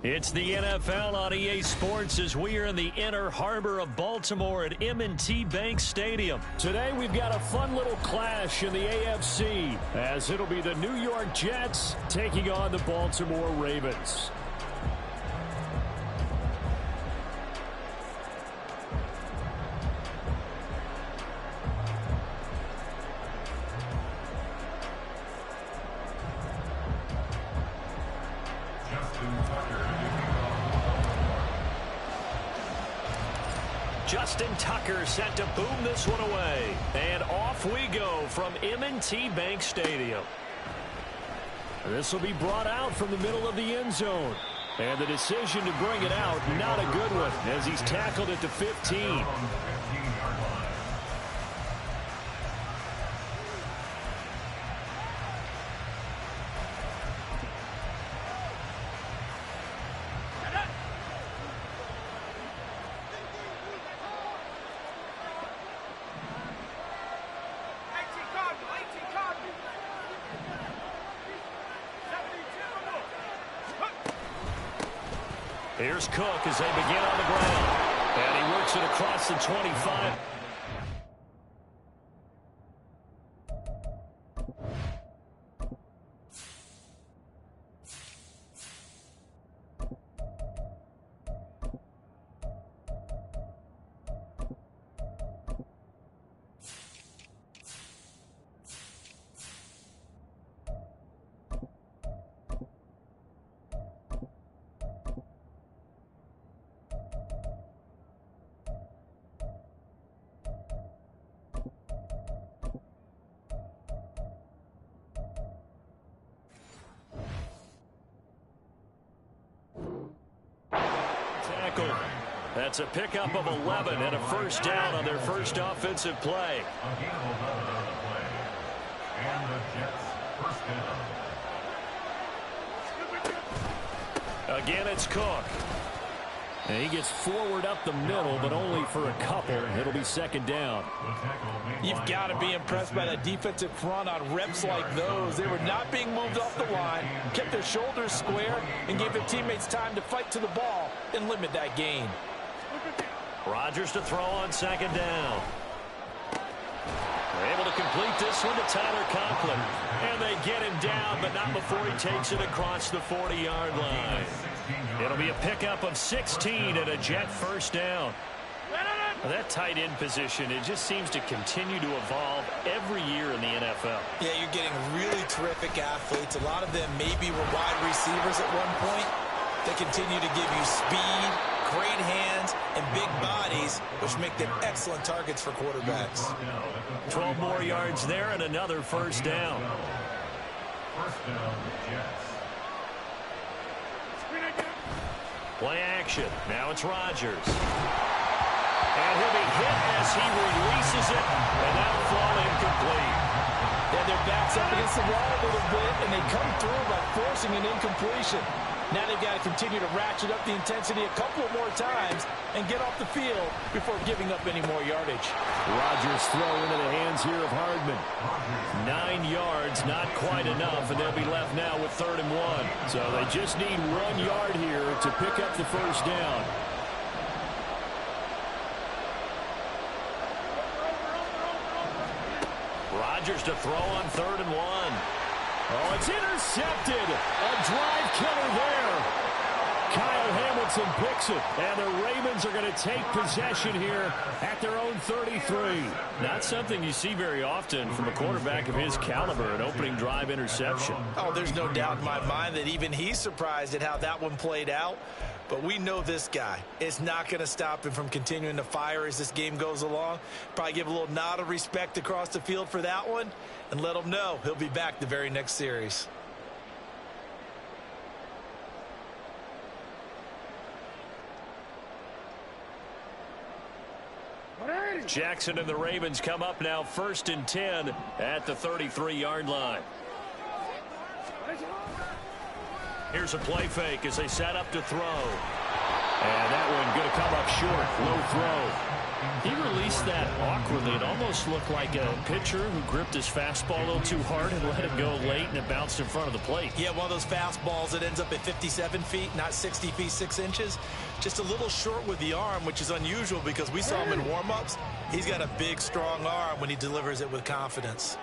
It's the NFL on EA Sports as we are in the inner harbor of Baltimore at M&T Bank Stadium. Today we've got a fun little clash in the AFC as it'll be the New York Jets taking on the Baltimore Ravens. Justin Tucker set to boom this one away. And off we go from M&T Bank Stadium. This will be brought out from the middle of the end zone. And the decision to bring it out, not a good one, as he's tackled at the 15. Here's Cook as they begin on the ground. And he works it across the 25. That's a pickup of 11 and a first down on their first offensive play. Again, it's Cook. And he gets forward up the middle, but only for a couple. It'll be second down. You've got to be impressed by that defensive front on reps like those. They were not being moved off the line, kept their shoulders square, and gave their teammates time to fight to the ball and limit that gain. Rodgers to throw on second down. They're able to complete this one to Tyler Conklin. And they get him down, but not before he takes it across the 40-yard line. It'll be a pickup of 16 and a Jet first down. That tight end position, it just seems to continue to evolve every year in the NFL. Yeah, you're getting really terrific athletes. A lot of them maybe were wide receivers at one point. They continue to give you speed, great hands, and big bodies, which make them excellent targets for quarterbacks. 12 more yards there and another first down. Play action. Now it's Rodgers. And he'll be hit as he releases it, and that'll fall incomplete. Yeah, their back's up against the wall a little bit, and they come through by forcing an incompletion. Now they've got to continue to ratchet up the intensity a couple of more times and get off the field before giving up any more yardage. Rodgers throw into the hands here of Hardman. 9 yards, not quite enough, and they'll be left now with 3rd and 1. So they just need 1 yard here to pick up the first down. Rodgers to throw on 3rd and 1. Oh, it's intercepted. A drive killer there. Kyle Hamilton picks it, and the Ravens are going to take possession here at their own 33. Not something you see very often from a quarterback of his caliber, an opening drive interception. Oh, there's no doubt in my mind that even he's surprised at how that one played out. But we know this guy is not going to stop him from continuing to fire as this game goes along. Probably give a little nod of respect across the field for that one and let him know he'll be back the very next series. Jackson and the Ravens come up now 1st and 10 at the 33-yard line. Here's a play fake as they set up to throw. And that one going to come up short. Low throw. He released that awkwardly. It almost looked like a pitcher who gripped his fastball a little too hard and let it go late, and it bounced in front of the plate. Yeah, one of those fastballs that ends up at 57 feet, not 60 feet, 6 inches. Just a little short with the arm, which is unusual because we saw him in warm-ups. He's got a big, strong arm when he delivers it with confidence.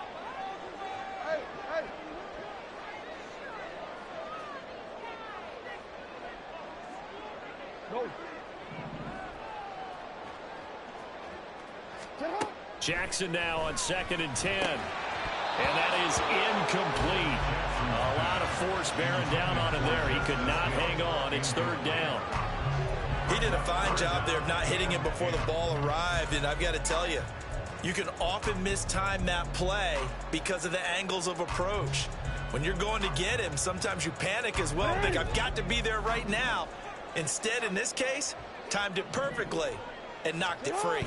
Jackson now on 2nd and 10. And that is incomplete. A lot of force bearing down on him there. He could not hang on. It's 3rd down. He did a fine job there of not hitting it before the ball arrived. And I've got to tell you, you can often mistime that play because of the angles of approach. When you're going to get him, sometimes you panic as well. Think, I've got to be there right now. Instead, in this case, timed it perfectly and knocked it free.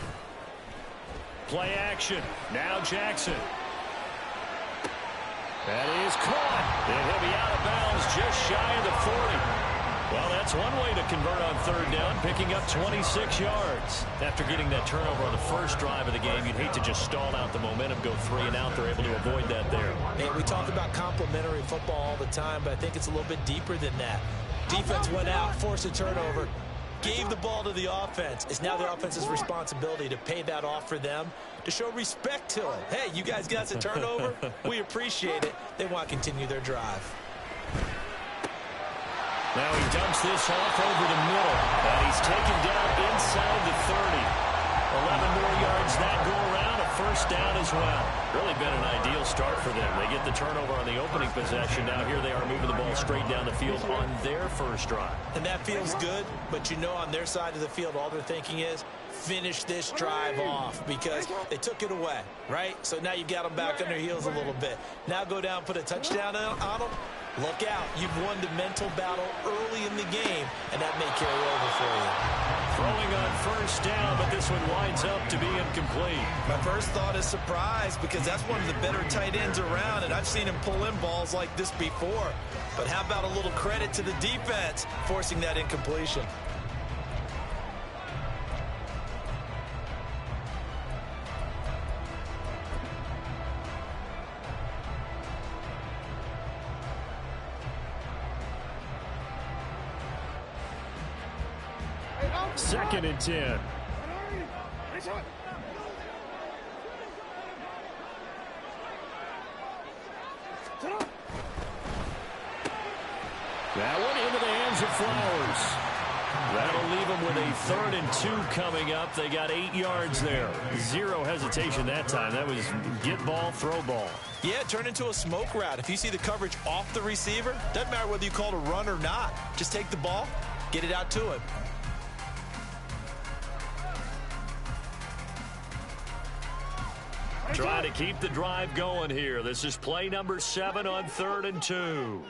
Play action. Now Jackson. That is caught. And he'll be out of bounds just shy of the 40. Well, that's one way to convert on 3rd down, picking up 26 yards. After getting that turnover on the first drive of the game, you'd hate to just stall out the momentum, go 3 and out. They're able to avoid that there. Hey, we talk about complementary football all the time, but I think it's a little bit deeper than that. Defense went out, forced a turnover, gave the ball to the offense. It's now the offense's responsibility to pay that off for them, to show respect to them. Hey, you guys got a turnover? We appreciate it. They want to continue their drive. Now he dumps this off over the middle, and he's taken down inside the 30. 11 more yards that go around, a 1st down as well. Really been an ideal start for them. They get the turnover on the opening possession. Now here they are moving the ball straight down the field on their first drive. And that feels good, but you know on their side of the field, all they're thinking is, finish this drive off because they took it away, right? So now you've got them back on their heels a little bit. Now go down, put a touchdown on them. Look out. You've won the mental battle early in the game, and that may carry over for you. Throwing on 1st down, but this one winds up to be incomplete. My first thought is surprise because that's one of the better tight ends around, and I've seen him pull in balls like this before. But how about a little credit to the defense forcing that incompletion? Second and 10. That one into the hands of Flowers. That'll leave them with a 3rd and 2 coming up. They got 8 yards there. 0 hesitation that time. That was get ball, throw ball. Yeah, turn into a smoke route. If you see the coverage off the receiver, doesn't matter whether you call it a run or not. Just take the ball, get it out to him. Trying to keep the drive going here. This is play number 7 on 3rd and 2.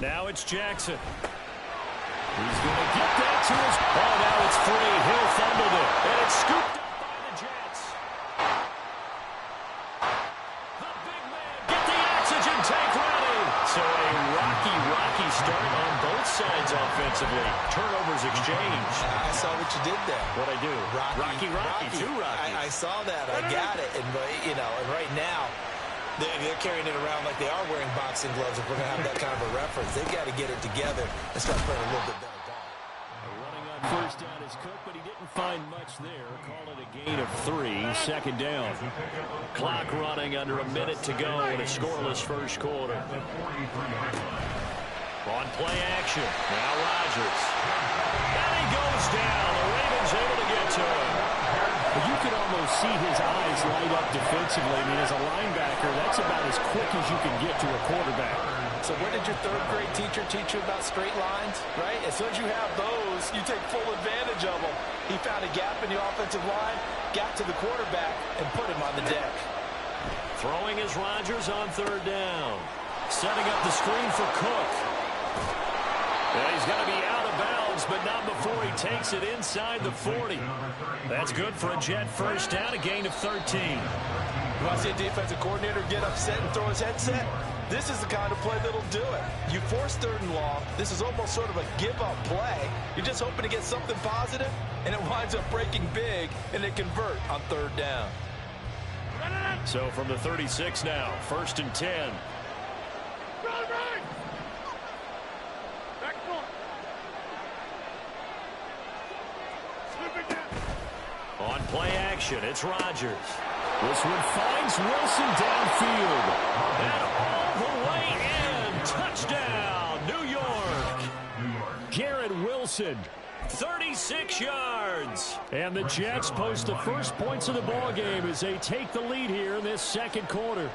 Now it's Jackson. He's going to get that to his... Oh, now it's free. Hill fumbled it. And it's scooped up by the Jets. The big man. Get the oxygen tank ready. So a rocky start on both sides offensively. Turnovers exchange. I saw what you did there. What'd I do? Rocky. Two Rockies. I saw that. I got it. And, you know, and right now, they're carrying it around like they are wearing boxing gloves if we're going to have that kind of a reference. They've got to get it together and start playing a little bit better ball. Running on 1st down is Cook, but he didn't find much there. Call it a gain of 3. 2nd down. Clock running under a minute to go in a scoreless first quarter. On play action. Now Rodgers. And he goes down. The Ravens able to get to him. You can almost see his eyes light up defensively. I mean, as a linebacker, that's about as quick as you can get to a quarterback. So what did your 3rd grade teacher teach you about straight lines, right? As soon as you have those, you take full advantage of them. He found a gap in the offensive line, got to the quarterback, and put him on the deck. Throwing is Rodgers on 3rd down. Setting up the screen for Cook. And he's going to be out of bounds, but not before he takes it inside the 40. That's good for a Jet 1st down, a gain of 13. You want to see a defensive coordinator get upset and throw his headset? This is the kind of play that'll do it. You force 3rd and long. This is almost sort of a give-up play. You're just hoping to get something positive, and it winds up breaking big, and they convert on 3rd down. So from the 36 now, 1st and 10. On play action, it's Rodgers. This one finds Wilson downfield. And all the way in. Touchdown, New York. Garrett Wilson, 36 yards. And the Jets post the first points of the ball game as they take the lead here in this 2nd quarter.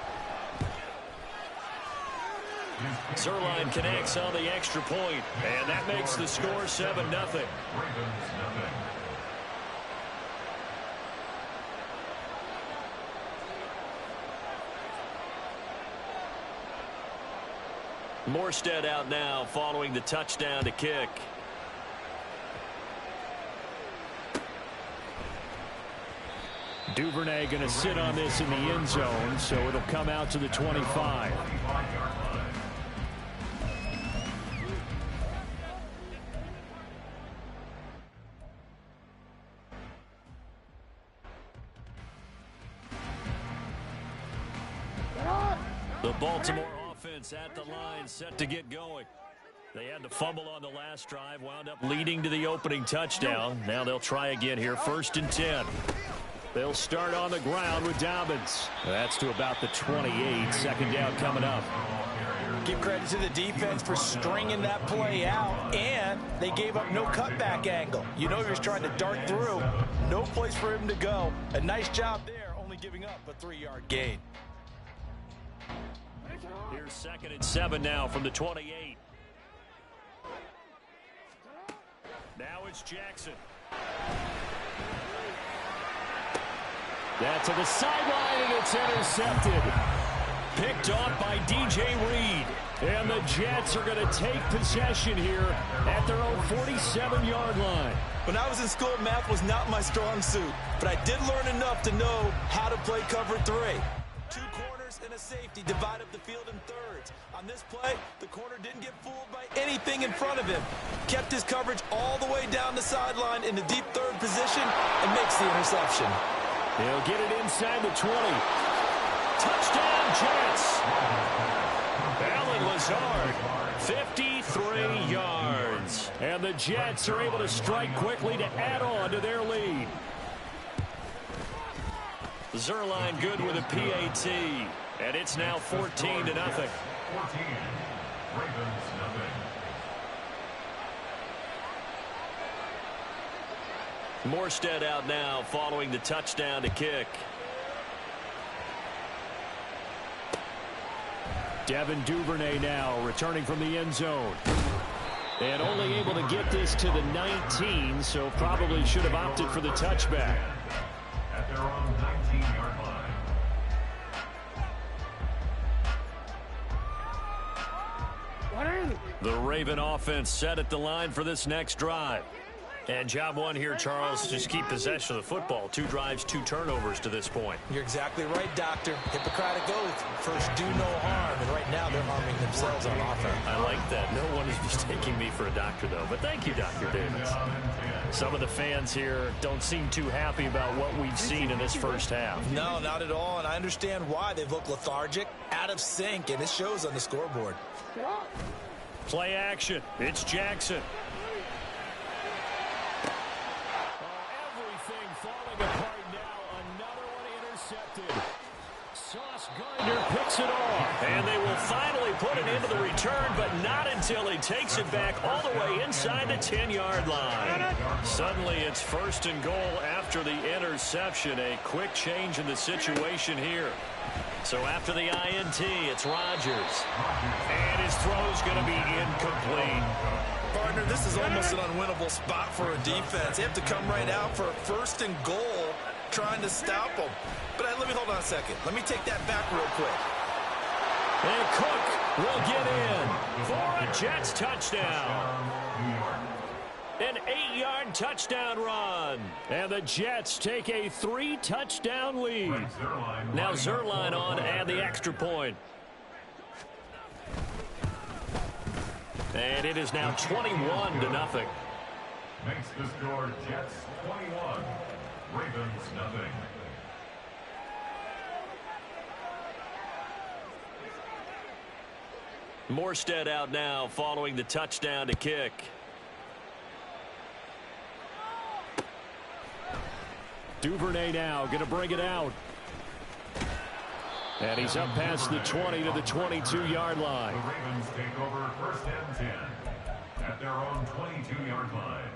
Zerline connects on the extra point, and that makes the score 7-0. Morstead out now following the touchdown to kick. Duvernay going to sit on this in the end zone, so it'll come out to the 25. The Baltimore offense at the line, set to get going. They had the fumble on the last drive, wound up leading to the opening touchdown. Now they'll try again here, 1st and 10. They'll start on the ground with Dobbins. That's to about the 28. 2nd down coming up. Give credit to the defense for stringing that play out, and they gave up no cutback angle. You know he was trying to dart through. No place for him to go. A nice job there, only giving up a 3-yard gain. Here's 2nd and 7 now from the 28. Now it's Jackson. That to the sideline, and it's intercepted. Picked off by DJ Reed. And the Jets are going to take possession here at their own 47-yard line. When I was in school, math was not my strong suit, but I did learn enough to know how to play cover 3. 2 corners and a safety divide up the field in thirds. On this play, the corner didn't get fooled by anything in front of him. Kept his coverage all the way down the sideline in the deep 3rd position and makes the interception. He'll get it inside the 20. Touchdown, Jets. Allen Lazard, 53 yards. And the Jets are able to strike quickly to add on to their lead. Zerline good with a PAT. And it's now 14-0. 14. Ravens, Morstead out now following the touchdown to kick. Devin Duvernay now returning from the end zone. And only able to get this to the 19, so probably should have opted for the touchback. At their own 19-yard line. The Raven offense set at the line for this next drive. And job one here, Charles, just keep possession of the football. 2 drives, 2 turnovers to this point. You're exactly right, Doctor. Hippocratic oath. First, do no harm. And right now, they're harming themselves on offense. I like that. No one is mistaking me for a doctor, though. But thank you, Dr. Davis. Some of the fans here don't seem too happy about what we've seen in this first half. No, not at all. And I understand why. They've looked lethargic, out of sync, and it shows on the scoreboard. Play action. It's Jackson. Picks it off, and they will finally put it into the return, but not until he takes it back all the way inside the 10-yard line. Suddenly it's 1st and goal after the interception. A quick change in the situation here. So after the INT, it's Rodgers, and his throw is going to be incomplete. Partner, this is almost an unwinnable spot for a defense. They have to come right out for a 1st and goal, trying to stop them. But let me hold on a second. Let me take that back real quick. And Cook will get in for a Jets touchdown. An 8-yard touchdown run. And the Jets take a 3-touchdown lead. Now Zerline on and the extra point. And it is now 21-0. Makes the score Jets 21, Ravens nothing. Morstead out now following the touchdown to kick. Duvernay now going to bring it out. And he's up past the 20 to the 22-yard line. The Ravens take over first and 10 at their own 22-yard line.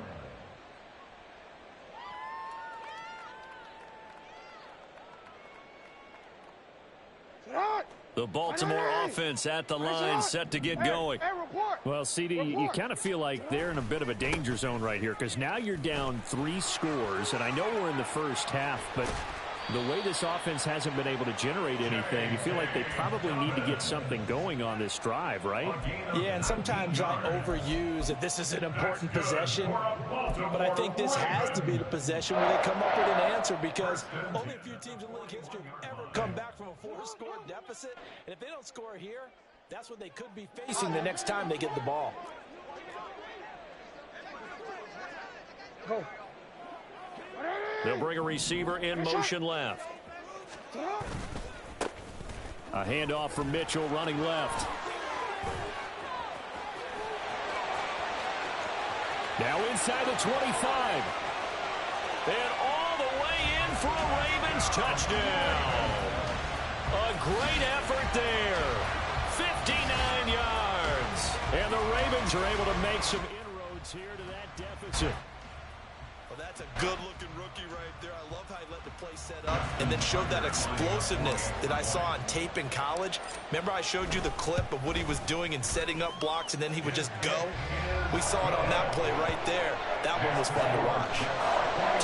The Baltimore offense at the line, set to get going. Well, CD, you kind of feel like they're in a bit of a danger zone right here because now you're down 3 scores, and I know we're in the first half, but the way this offense hasn't been able to generate anything, you feel like they probably need to get something going on this drive, right? Yeah, and sometimes I overuse that this is an important possession, but I think this has to be the possession where they come up with an answer because only a few teams in league history have ever come back from a 4-score deficit, and if they don't score here, that's what they could be facing the next time they get the ball. Go. They'll bring a receiver in motion left. A handoff from Mitchell running left. Now inside the 25. And all the way in for a Ravens touchdown. A great effort there. 59 yards. And the Ravens are able to make some inroads here to that deficit. Well, that's a good-looking rookie right there. I love how he let the play set up and then showed that explosiveness that I saw on tape in college. Remember I showed you the clip of what he was doing and setting up blocks, and then he would just go? We saw it on that play right there. That one was fun to watch.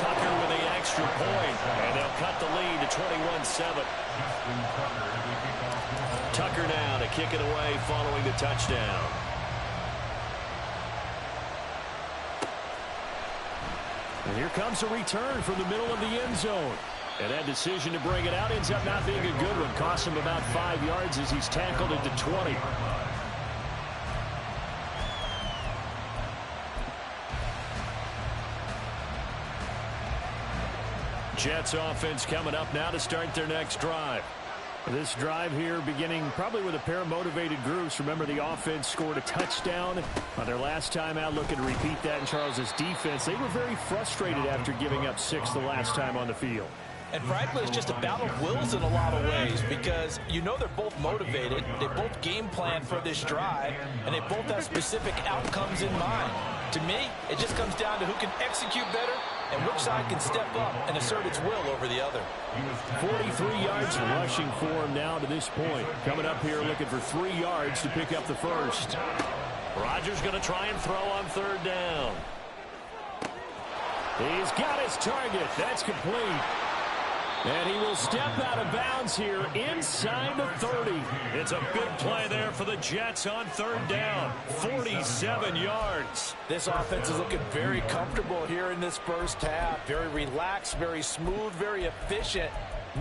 Tucker with the extra point, and they'll cut the lead to 21-7. Tucker now to kick it away following the touchdown. And here comes a return from the middle of the end zone. And that decision to bring it out ends up not being a good one. Costs him about 5 yards as he's tackled at the 20. Jets offense coming up now to start their next drive. This drive here beginning probably with a pair of motivated groups. Remember, the offense scored a touchdown on their last time out, looking to repeat that in Charles's defense. They were very frustrated after giving up 6 the last time on the field. And frankly, it's just a battle of wills in a lot of ways because you know they're both motivated. They both game plan for this drive, and they both have specific outcomes in mind. To me, it just comes down to who can execute better and which side can step up and assert its will over the other. 43 yards rushing for him now to this point. Coming up here looking for 3 yards to pick up the first. Rodgers going to try and throw on third down. He's got his target. That's complete. And he will step out of bounds here inside the 30. It's a big play there for the Jets on third down. 47 yards. This offense is looking very comfortable here in this first half. Very relaxed, very smooth, very efficient.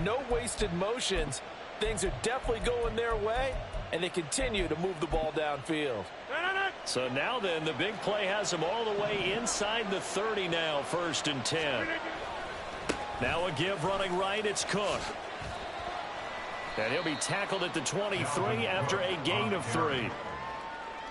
No wasted motions. Things are definitely going their way, and they continue to move the ball downfield. So now then, the big play has them all the way inside the 30 now, 1st and 10. Now a give running right, it's Cook. And he'll be tackled at the 23 after a gain of 3.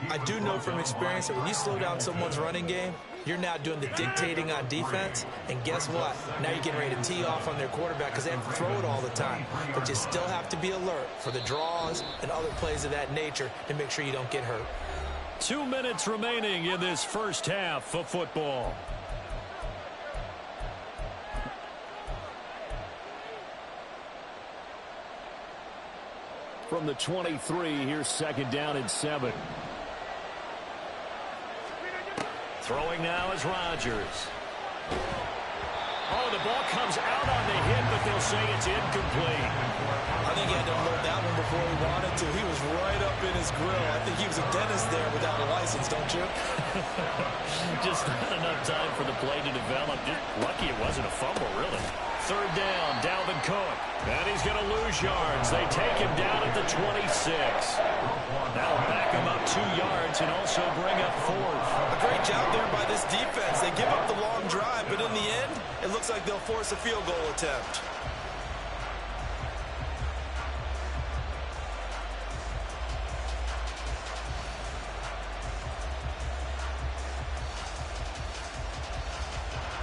I do know from experience that when you slow down someone's running game, you're now doing the dictating on defense. And guess what? Now you're getting ready to tee off on their quarterback because they have to throw it all the time. But you still have to be alert for the draws and other plays of that nature to make sure you don't get hurt. 2 minutes remaining in this first half of football. From the 23, here's 2nd down and 7. Throwing now is Rodgers. Oh, the ball comes out on the hit, but they'll say it's incomplete. I think he had to unload that one before he wanted to. He was right up in his grill. I think he was a dentist there without a license, don't you? Just not enough time for the play to develop. Just lucky it wasn't a fumble, really. Third down, Dalvin Cook. And he's going to lose yards. They take him down at the 26. Now back them up 2 yards and also bring up 4th. A great job there by this defense. They give up the long drive, but in the end, it looks like they'll force a field goal attempt.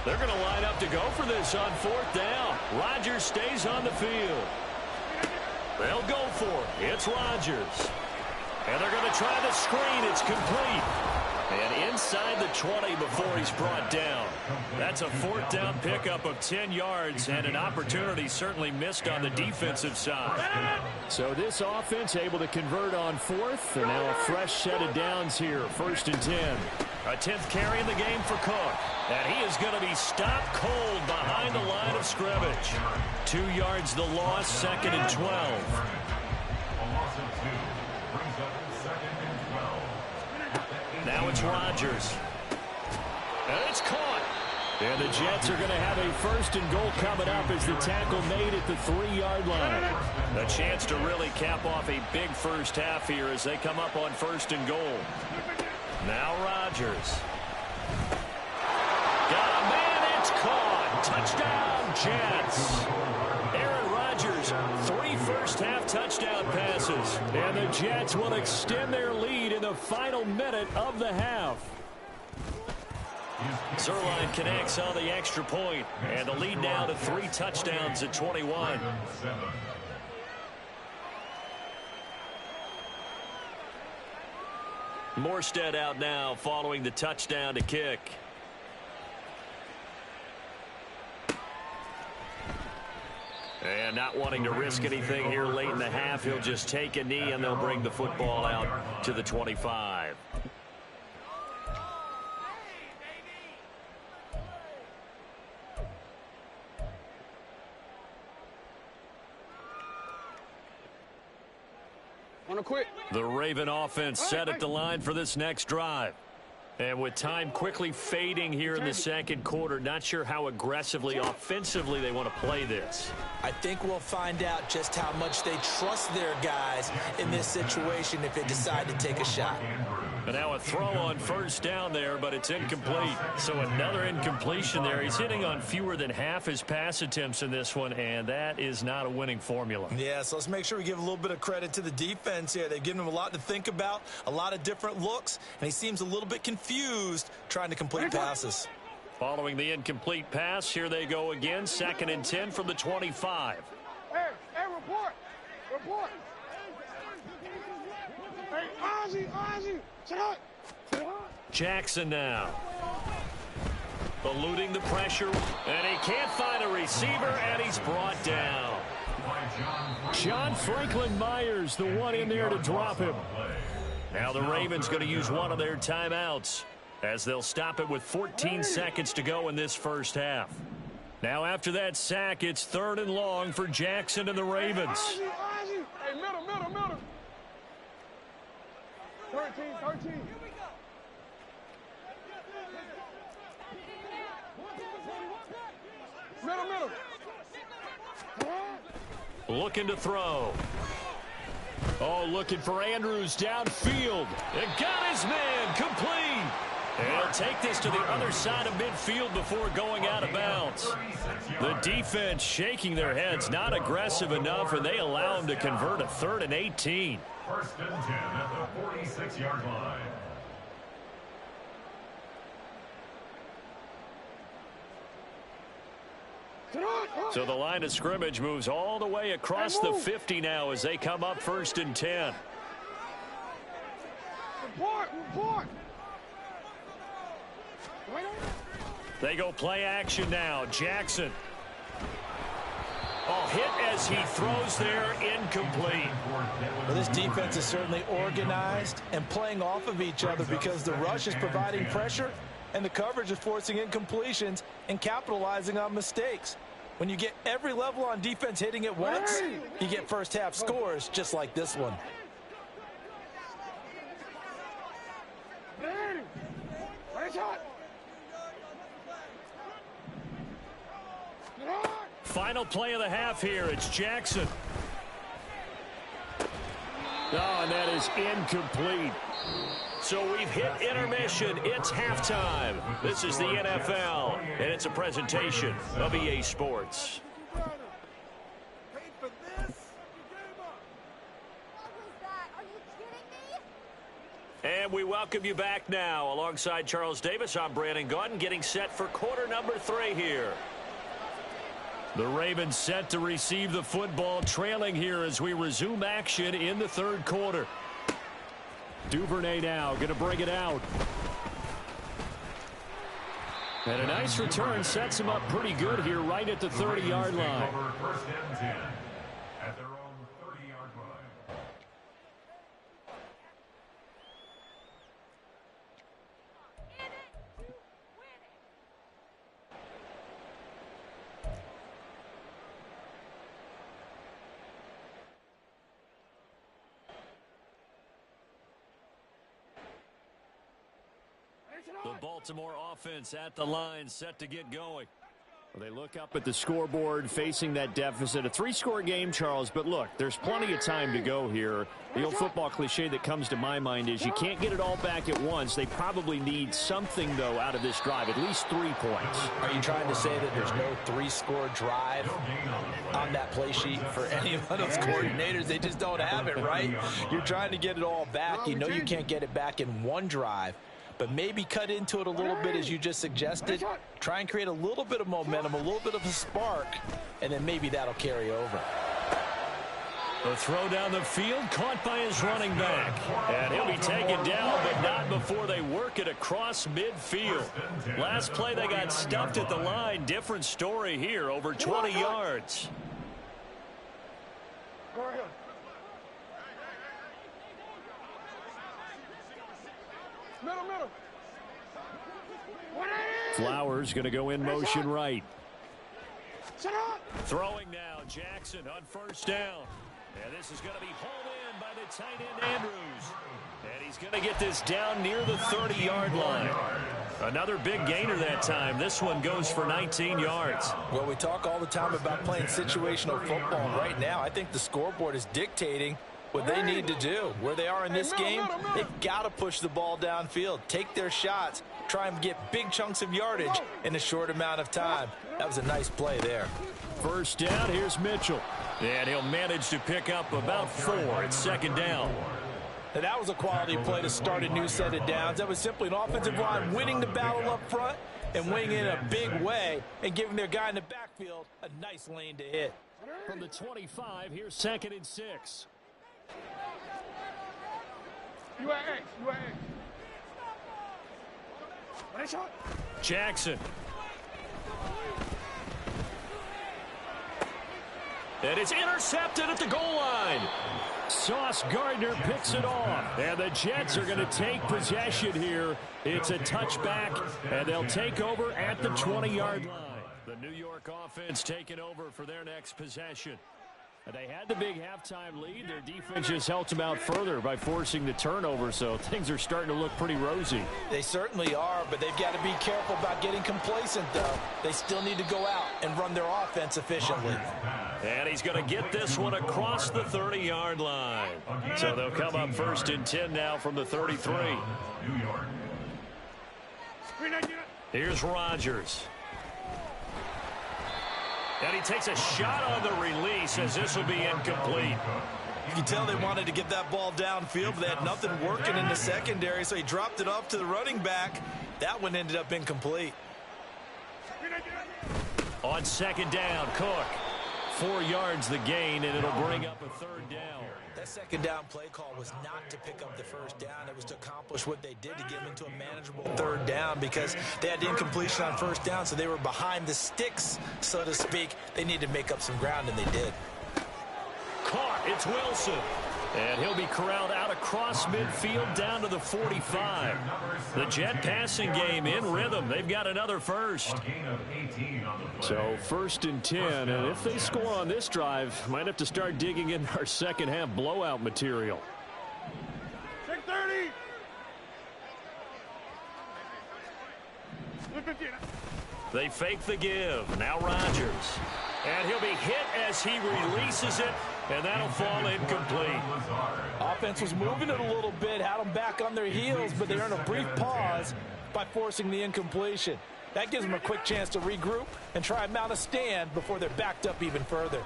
They're going to line up to go for this on 4th down. Rodgers stays on the field. They'll go for it. It's Rodgers. And they're going to try the screen. It's complete. And inside the 20 before he's brought down. That's a 4th down pickup of 10 yards and an opportunity certainly missed on the defensive side. So this offense able to convert on 4th, and now a fresh set of downs here. 1st and 10. A 10th carry in the game for Cook. And he is going to be stopped cold behind the line of scrimmage. 2 yards the loss, 2nd and 12. A loss of 2 brings up 2nd and 12. Now it's Rodgers. And it's caught. And the Jets are going to have a 1st and goal coming up as the tackle made at the 3-yard line. A chance to really cap off a big first half here as they come up on 1st and goal. Now Rodgers. Got a man, it's caught. Touchdown, Jets. Aaron Rodgers, 3 first-half touchdown passes. And the Jets will extend their lead in the final minute of the half. Zerline connects on the extra point, and the lead now to 3 touchdowns at 21. Morstead out now following the touchdown to kick. And not wanting to risk anything here late in the half, he'll just take a knee and they'll bring the football out to the 25. The Raven offense set at the line for this next drive. And with time quickly fading here in the 2nd quarter, not sure how aggressively, offensively they want to play this. I think we'll find out just how much they trust their guys in this situation if they decide to take a shot. And now a throw on 1st down there, but it's incomplete. So another incompletion there. He's hitting on fewer than half his pass attempts in this one, and that is not a winning formula. Yeah, so let's make sure we give a little bit of credit to the defense here. They've given him a lot to think about, a lot of different looks, and he seems a little bit confused trying to complete passes. Following the incomplete pass, here they go again. 2nd and 10 from the 25. Hey, report. Report. Hey, Ozzy. Sit up. Jackson now. Eluding the pressure, and he can't find a receiver, and he's brought down. John Franklin Myers, the one in there to drop him. Now the Ravens going to use one of their timeouts as they'll stop it with 14 seconds to go in this first half. Now after that sack, it's 3rd and long for Jackson and the Ravens. Hey, middle. 13. Middle. Looking to throw. Oh, looking for Andrews downfield. It got his man complete. And he'll take this to the other side of midfield before going out of bounds. The defense shaking their heads, not aggressive enough, and they allow him to convert a 3rd and 18. 1st and 10 at the 46-yard line. So the line of scrimmage moves all the way across the 50 now as they come up 1st and 10. Report. They go play action now. Jackson. Oh, hit as he throws there, incomplete. Well, this defense is certainly organized and playing off of each other because the rush is providing pressure and the coverage is forcing incompletions and capitalizing on mistakes. When you get every level on defense hitting at once, you get first half scores just like this one. Final play of the half here. It's Jackson. Oh, and that is incomplete. So we've hit intermission. It's halftime. This is the NFL, and it's a presentation of EA Sports. And we welcome you back now. Alongside Charles Davis, I'm Brandon Gaudin, getting set for quarter number 3 here. The Ravens set to receive the football, trailing here as we resume action in the third quarter. Duvernay now going to bring it out. And a nice return sets him up pretty good here right at the 30-yard line. First and 10 at their own 30-yard line. The Baltimore offense at the line, set to get going. Well, they look up at the scoreboard, facing that deficit. A 3-score game, Charles, but look, there's plenty of time to go here. The old football cliche that comes to my mind is you can't get it all back at once. They probably need something, though, out of this drive, at least 3 points. Are you trying to say that there's no 3-score drive on that play sheet for any of those coordinators? They just don't have it, right? You're trying to get it all back. You know you can't get it back in one drive. But maybe cut into it a little bit, as you just suggested. Try and create a little bit of momentum, a little bit of a spark, and then maybe that'll carry over. The throw down the field, caught by his running back. And he'll be taken down, but not before they work it across midfield. Last play, they got stuffed at the line. Different story here, over 20 yards. Go ahead. Middle. Flowers going to go in motion right. Shut up. Throwing now, Jackson on first down. And this is going to be hauled in by the tight end, Andrews. And he's going to get this down near the 30-yard line. Another big gainer that time. This one goes for 19 yards. Well, we talk all the time about playing situational football. Right now, I think the scoreboard is dictating what they need to do. Where they are in this game, they've got to push the ball downfield, take their shots, try and get big chunks of yardage in a short amount of time. That was a nice play there. First down, here's Mitchell. And he'll manage to pick up about 4. It's second down. And that was a quality play to start a new set of downs. That was simply an offensive line winning the battle up front and winning in a big way and giving their guy in the backfield a nice lane to hit. From the 25, here's second and 6. You at X. Jackson. And it's intercepted at the goal line. Sauce Gardner picks it off. And the Jets are going to take possession here. It's a touchback, and they'll take over at the 20-yard line. The New York offense taking over for their next possession. They had the big halftime lead. Their defense just helped them out further by forcing the turnover, so things are starting to look pretty rosy. They certainly are, but they've got to be careful about getting complacent, though. They still need to go out and run their offense efficiently. And he's going to get this one across the 30-yard line. So they'll come up first and 10 now from the 33. New York. Here's Rodgers. And he takes a shot on the release, as this will be incomplete. You can tell they wanted to get that ball downfield, but they had nothing working in the secondary, so he dropped it off to the running back. That one ended up incomplete. On second down, Cook. 4 yards the gain, and it'll bring up a third down. That second down play call was not to pick up the first down. It was to accomplish what they did to get them into a manageable third down, because they had the incompletion on first down, so they were behind the sticks, so to speak. They needed to make up some ground, and they did. Caught. It's Wilson. And he'll be corralled out across midfield down to the 45. The Jet passing game in rhythm. They've got another first. So first and 10. And if they score on this drive, might have to start digging in our second half blowout material. 6:30. They fake the give. Now Rodgers. And he'll be hit as he releases it And that'll fall incomplete. Offense was moving it a little bit, had them back on their heels, but they earned a brief pause by forcing the incompletion. That gives them a quick chance to regroup and try and mount a stand before they're backed up even further.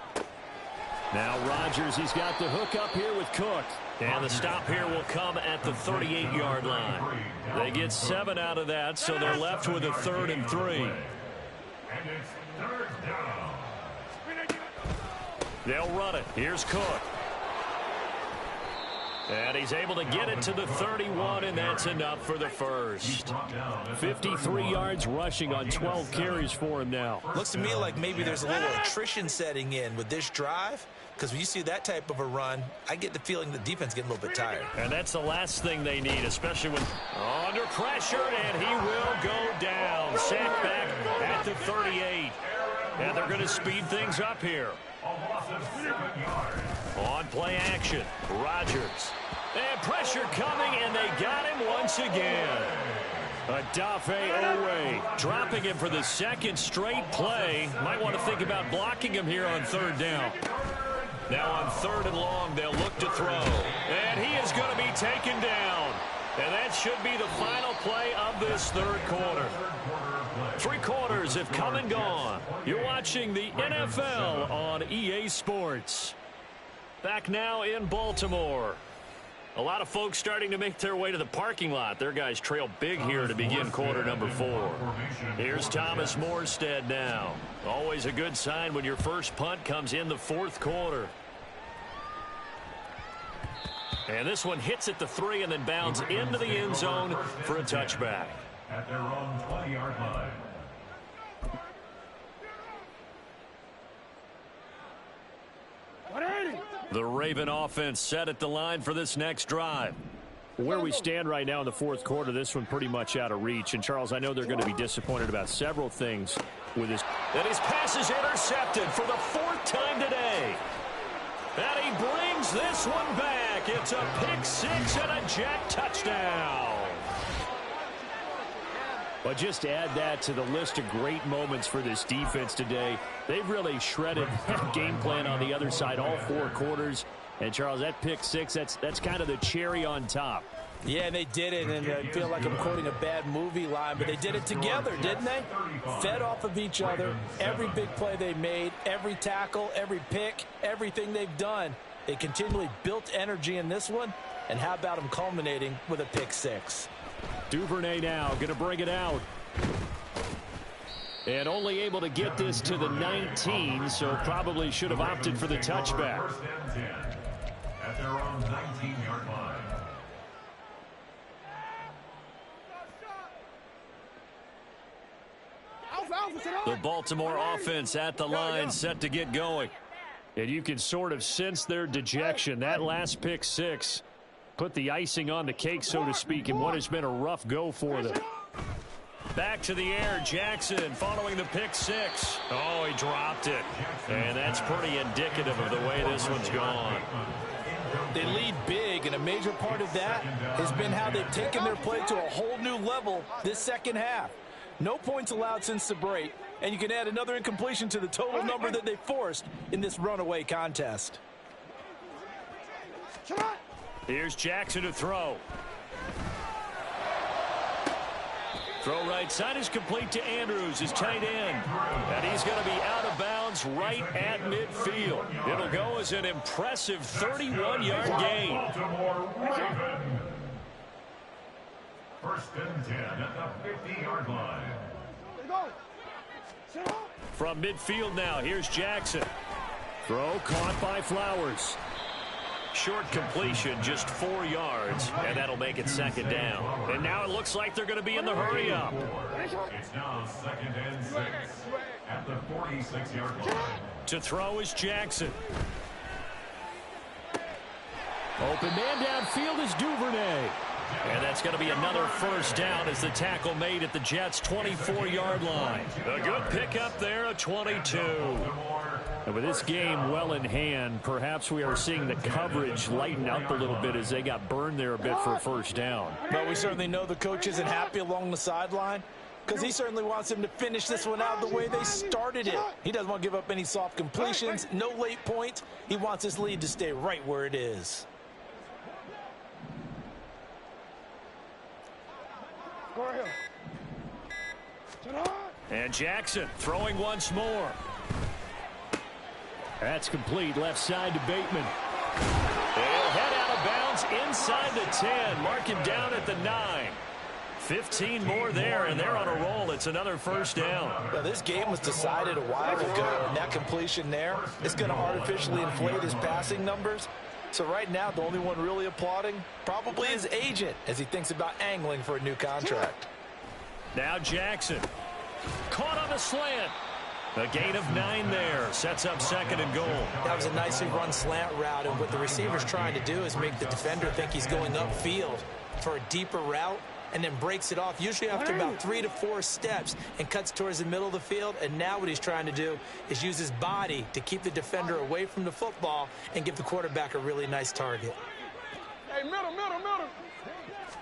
Now Rodgers, he's got the hook up here with Cook. And the stop here will come at the 38-yard line. They get 7 out of that, so they're left with a 3rd and 3. And it's 3rd down. They'll run it. Here's Cook. And he's able to get it to the 31, and that's enough for the first. 53 yards rushing on 12 carries for him now. Looks to me like maybe there's a little attrition setting in with this drive, because when you see that type of a run, I get the feeling the defense getting a little bit tired. And that's the last thing they need, especially when under pressure, and he will go down. Sacked back at the 38. And they're going to speed things up here. On play action, Rodgers. And pressure coming, and they got him once again. Adafe Owe dropping him for the 2nd straight play. Might want to think about blocking him here on 3rd down. Now on 3rd and long, they'll look to throw. And he is going to be taken down. And that should be the final play of this 3rd quarter. 3 quarters have come and gone. You're watching the NFL on EA Sports. Back now in Baltimore. A lot of folks starting to make their way to the parking lot. Their guys trail big here to begin quarter number 4. Here's Thomas Morstead now. Always a good sign when your first punt comes in the 4th quarter. And this one hits at the 3 and then bounds into the end zone for a touchback. At their own 20-yard line. The Raven offense set at the line for this next drive. Where we stand right now in the 4th quarter, this one pretty much out of reach. And, Charles, I know they're going to be disappointed about several things with this. And his pass is intercepted for the 4th time today. And he brings this one back. It's a pick 6 and a Jet touchdown. But just to add that to the list of great moments for this defense today, they've really shredded that game plan on the other side all 4 quarters. And, Charles, that pick 6, that's kind of the cherry on top. Yeah, and they did it, and I feel like I'm quoting a bad movie line, but they did it together, didn't they? Fed off of each other, every big play they made, every tackle, every pick, everything they've done. They continually built energy in this one, and how about them culminating with a pick 6? Duvernay now going to bring it out. And only able to get this to the 19, so probably should have opted for the touchback. 1st and 10 at their own 19-yard line. The Baltimore offense at the line, set to get going. And you can sort of sense their dejection. That last pick 6 put the icing on the cake, so to speak, in what has been a rough go for them. Back to the air, Jackson following the pick 6. Oh, he dropped it. And that's pretty indicative of the way this one's gone. They lead big, and a major part of that has been how they've taken their play to a whole new level this 2nd half. No points allowed since the break, and you can add another incompletion to the total number that they forced in this runaway contest. Here's Jackson to throw. Throw right side is complete to Andrews, his tight end. And he's going to be out of bounds right at midfield. It'll go as an impressive 31-yard gain. Baltimore Raven. 1st and 10 at the 50-yard line. From midfield now, here's Jackson. Throw caught by Flowers. Short completion, just 4 yards, and that'll make it 2nd down. And now it looks like they're going to be in the hurry up. It's now 2nd and 6 at the 46-yard line. To throw is Jackson. Open man downfield is Duvernay. And that's going to be another 1st down as the tackle made at the Jets' 24-yard line. A good pickup there, a 22. And with this game well in hand, perhaps we are seeing the coverage lighten up a little bit as they got burned there a bit for a 1st down. But we certainly know the coach isn't happy along the sideline. because he certainly wants him to finish this one out the way they started it. He doesn't want to give up any soft completions, no late points. He wants his lead to stay right where it is. Go ahead. And Jackson throwing once more. That's complete, left side to Bateman. They'll head out of bounds inside the 10, marking down at the 9. 15 more there, and they're on a roll. It's another first down. Well, this game was decided a while ago, and that completion there is going to artificially inflate his passing numbers. So right now, the only one really applauding probably his agent as he thinks about angling for a new contract. Now Jackson. Caught on the slant. A gain of 9 there. Sets up second and goal. That was a nicely run slant route, and what the receiver's trying to do is make the defender think he's going upfield for a deeper route, and then breaks it off, usually after about 3 to 4 steps, and cuts towards the middle of the field. And now what he's trying to do is use his body to keep the defender away from the football and give the quarterback a really nice target. Hey, middle.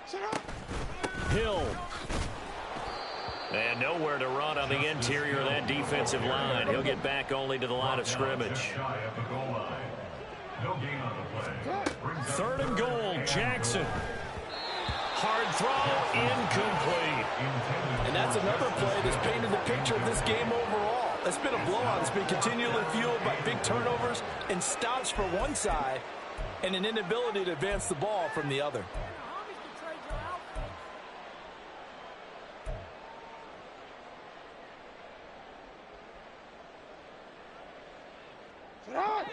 Sit up. Hill. And nowhere to run on the interior of that defensive line. He'll get back only to the line of scrimmage. Third and goal, Jackson. Hard throw, incomplete. And that's another play that's painted the picture of this game overall. It's been a blowout. It's been continually fueled by big turnovers and stops for one side and an inability to advance the ball from the other.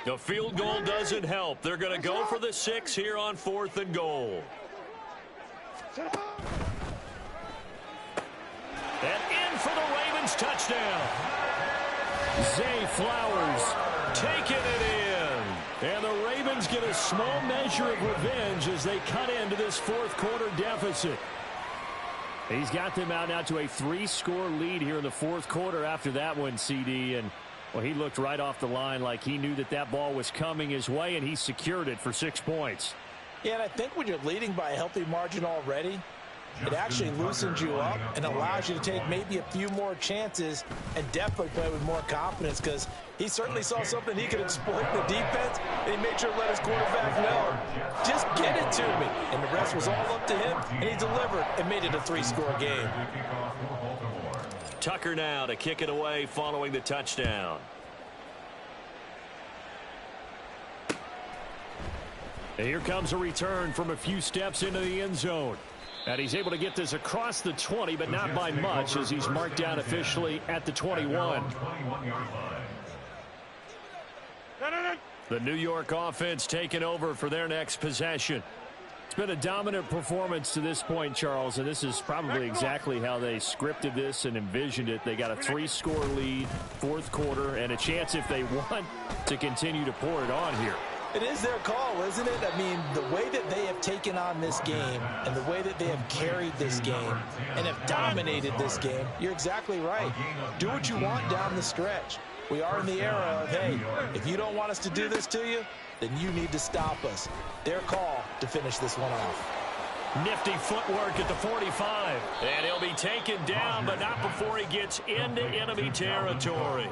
The field goal doesn't help. They're going to go for the 6 here on 4th and goal. And in for the Ravens touchdown. Zay Flowers taking it in. And the Ravens get a small measure of revenge as they cut into this 4th quarter deficit. He's got them out now to a 3-score lead here in the 4th quarter after that one, CD. And well, he looked right off the line like he knew that ball was coming his way, and he secured it for 6 points. Yeah, and I think when you're leading by a healthy margin already, it actually loosens you up and allows you to take maybe a few more chances and definitely play with more confidence, because he certainly saw something he could exploit in the defense, and he made sure to let his quarterback know, just get it to me. And the rest was all up to him, and he delivered and made it a 3-score game. Tucker now to kick it away following the touchdown. And here comes a return from a few steps into the end zone. And he's able to get this across the 20, but not by much, as he's marked down officially at the 21. The New York offense taking over for their next possession. It's been a dominant performance to this point, Charles, and this is probably exactly how they scripted this and envisioned it. They got a 3-score lead, 4th quarter, and a chance, if they want, to continue to pour it on here. It is their call, isn't it? I mean, the way that they have taken on this game and the way that they have carried this game and have dominated this game, you're exactly right. Do what you want down the stretch. We are in the era of, hey, if you don't want us to do this to you, then you need to stop us. Their call to finish this one off. Nifty footwork at the 45. And he'll be taken down, but not before he gets into enemy territory.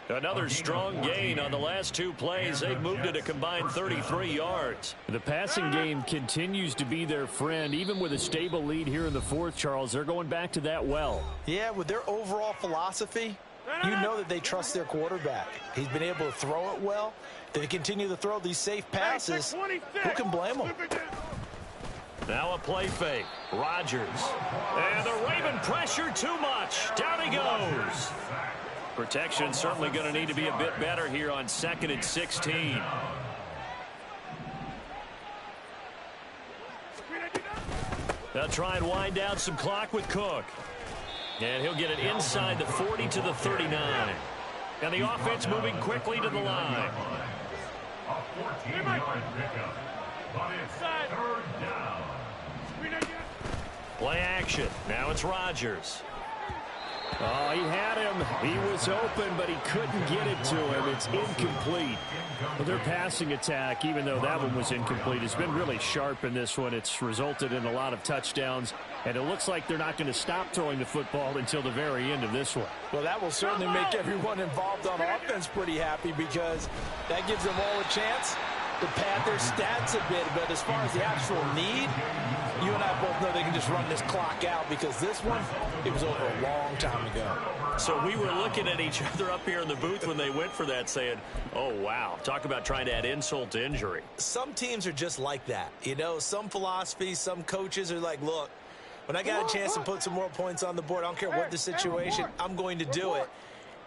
Another strong gain on the last 2 plays. They've moved it a combined 33 yards. The passing game continues to be their friend. Even with a stable lead here in the 4th, Charles, they're going back to that well. Yeah, with their overall philosophy, you know that they trust their quarterback. He's been able to throw it well. They continue to throw these safe passes. Who can blame them? Now a play fake. Rodgers. And the Raven pressure too much. Down he goes. Protection certainly going to need to be a bit better here on 2nd and 16. They'll try and wind down some clock with Cook. And he'll get it inside the 40 to the 39. And the offense moving quickly to the line. Play action. Now it's Rodgers. Oh, he had him. He was open, but he couldn't get it to him. It's incomplete. Well, their passing attack, even though that one was incomplete, has been really sharp in this one. It's resulted in a lot of touchdowns, and it looks like they're not going to stop throwing the football until the very end of this one. Well, that will certainly make everyone involved on offense pretty happy because that gives them all a chance to pad their stats a bit. But as far as the actual need, you and I both know they can just run this clock out because this one, it was over a long time ago. So we were looking at each other up here in the booth when they went for that saying, oh, wow, talk about trying to add insult to injury. Some teams are just like that. You know, some philosophies, some coaches are like, look, when I got a chance to put some more points on the board, I don't care what the situation, I'm going to do it.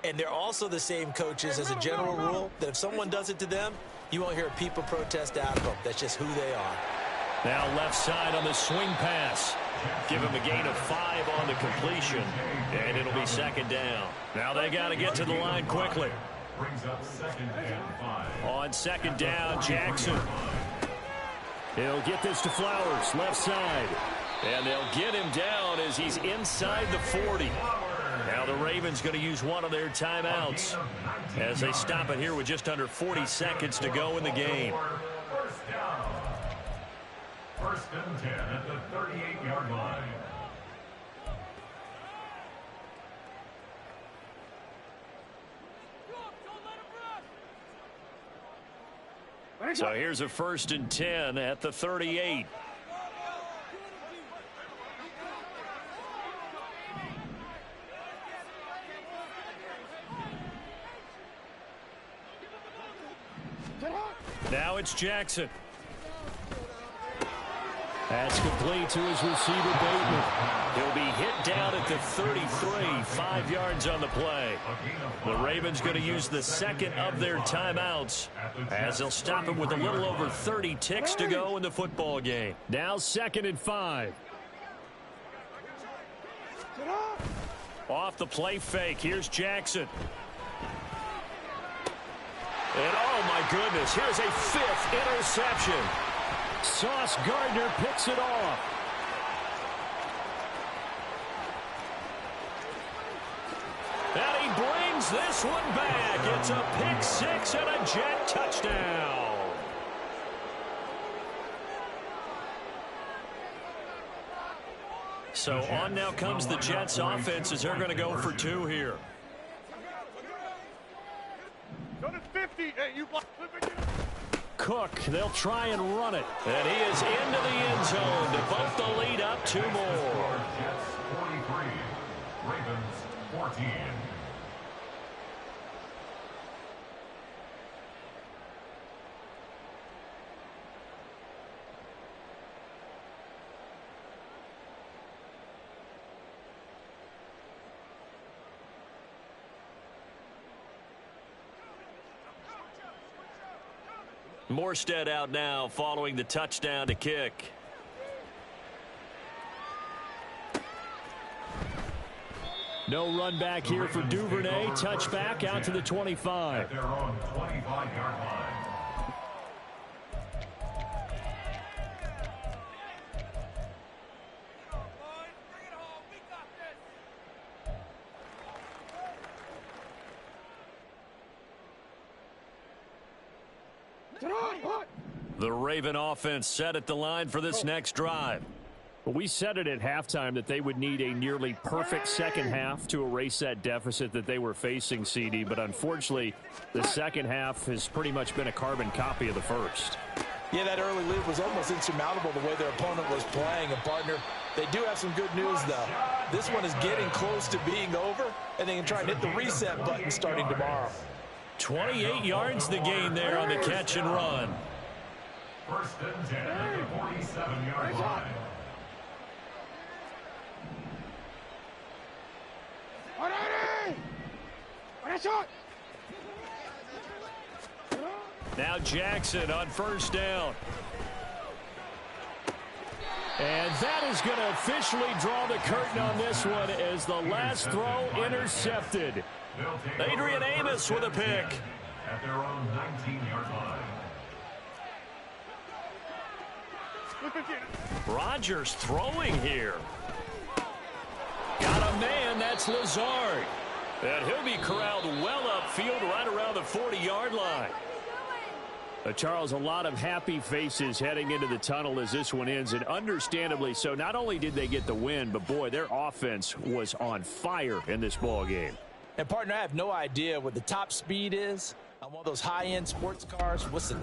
And they're also the same coaches as a general rule that if someone does it to them, you won't hear a people protest out of them. That's just who they are. Now left side on the swing pass. Give him a gain of 5 on the completion, and it'll be second down. Now they got to get to the line quickly. Brings up 2nd and 5. On second down, Jackson. He'll get this to Flowers, left side. And they'll get him down as he's inside the 40. Now the Ravens going to use one of their timeouts as they stop it here with just under 40 seconds to go in the game. First down. 1st and 10 at the 38-yard line. So here's a 1st and 10 at the 38. Now it's Jackson. That's complete to his receiver, Bateman. He'll be hit down at the 33, 5 yards on the play. The Ravens going to use the second of their timeouts as they'll stop him with a little over 30 ticks to go in the football game. Now 2nd and 5. Off the play fake, here's Jackson. And oh my goodness, here's a 5th interception. Sauce Gardner picks it off. And he brings this one back. It's a pick 6 and a Jet touchdown. So on now comes the Jets offense as they're going to go for 2 here. Cook, they'll try and run it. And he is into the end zone to bump the lead up 2 more. Jets 43, Ravens 14. Morstead out now following the touchdown to kick. No run back here for Duvernay. Touchback out to the 25. At their own 25-yard line. The Raven offense set at the line for this next drive. Well, we said it at halftime that they would need a nearly perfect second half to erase that deficit that they were facing, CD. But unfortunately, the second half has pretty much been a carbon copy of the first. Yeah, that early lead was almost insurmountable the way their opponent was playing. And, partner, they do have some good news, though. This one is getting close to being over, and they can try and hit the reset button starting tomorrow. 28 yards the gain there on the catch and run. 1st and 10 at the 47-yard line. Now Jackson on first down. And that is going to officially draw the curtain on this one as the last throw intercepted. Adrian Amos with a pick. At their own 19-yard line. Rodgers throwing here. Got a man, that's Lazard. And he'll be corralled well upfield right around the 40-yard line. Charles, a lot of happy faces heading into the tunnel as this one ends, and understandably so. Not only did they get the win, but, boy, their offense was on fire in this ball game. And, partner, I have no idea what the top speed is on one of those high-end sports cars. What's the